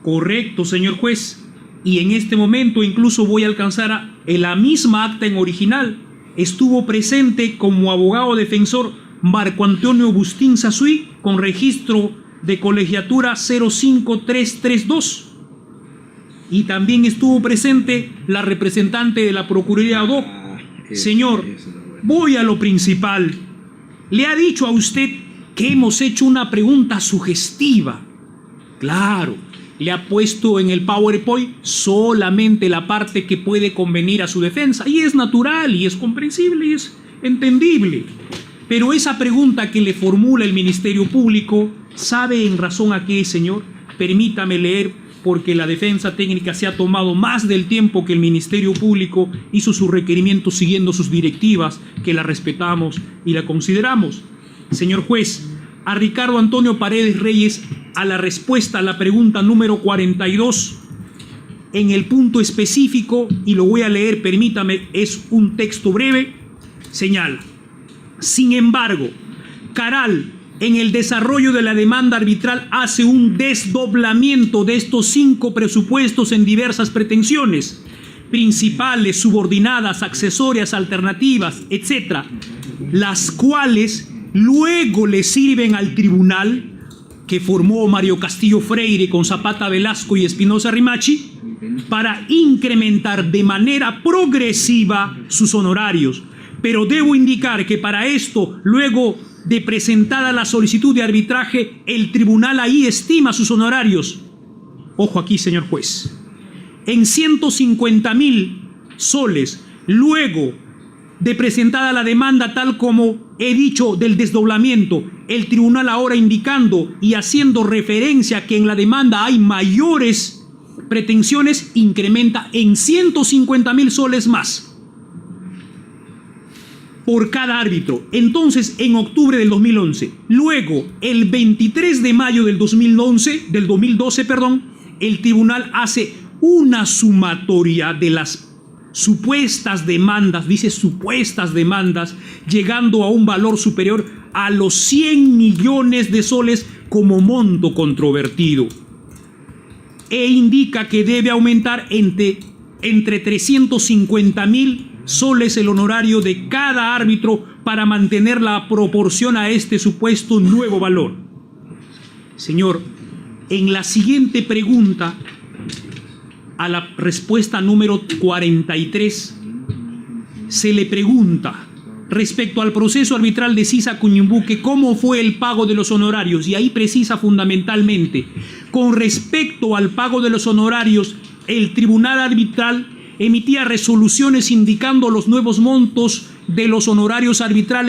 Correcto, señor juez. Y en este momento incluso voy a alcanzar la misma acta en original. Estuvo presente como abogado defensor Marco Antonio Bustín Sasuí, con registro de colegiatura 05332. Y también estuvo presente la representante de la Procuraduría ad hoc. Señor, voy a lo principal. Le ha dicho a usted que hemos hecho una pregunta sugestiva. Claro, le ha puesto en el PowerPoint solamente la parte que puede convenir a su defensa. Y es natural, y es comprensible, y es entendible. Pero esa pregunta que le formula el Ministerio Público, ¿sabe en razón a qué, señor? Permítame leer, porque la defensa técnica se ha tomado más del tiempo que el Ministerio Público hizo su requerimiento siguiendo sus directivas, que la respetamos y la consideramos. Señor juez, a Ricardo Antonio Paredes Reyes, a la respuesta a la pregunta número 42, en el punto específico, y lo voy a leer, permítame, es un texto breve, señala: sin embargo, Caral, en el desarrollo de la demanda arbitral, hace un desdoblamiento de estos 5 presupuestos en diversas pretensiones, principales, subordinadas, accesorias, alternativas, etc., las cuales luego le sirven al tribunal que formó Mario Castillo Freire con Zapata Velasco y Espinosa Rimachi para incrementar de manera progresiva sus honorarios. Pero debo indicar que para esto, luego de presentada la solicitud de arbitraje, el tribunal ahí estima sus honorarios. Ojo aquí, señor juez. En 150.000 soles, luego de presentada la demanda, tal como he dicho del desdoblamiento, el tribunal ahora indicando y haciendo referencia a que en la demanda hay mayores pretensiones, incrementa en 150.000 soles más por cada árbitro. Entonces, en octubre del 2011, luego el 23 de mayo del 2012, el tribunal hace una sumatoria de las supuestas demandas, dice supuestas demandas, llegando a un valor superior a los 100 millones de soles como monto controvertido. E indica que debe aumentar entre 350.000 soles el honorario de cada árbitro para mantener la proporción a este supuesto nuevo valor. Señor, en la siguiente pregunta, a la respuesta número 43, se le pregunta respecto al proceso arbitral de Sisa Cuñumbuque, ¿cómo fue el pago de los honorarios? Y ahí precisa fundamentalmente, con respecto al pago de los honorarios, el tribunal arbitral emitía resoluciones indicando los nuevos montos de los honorarios arbitrales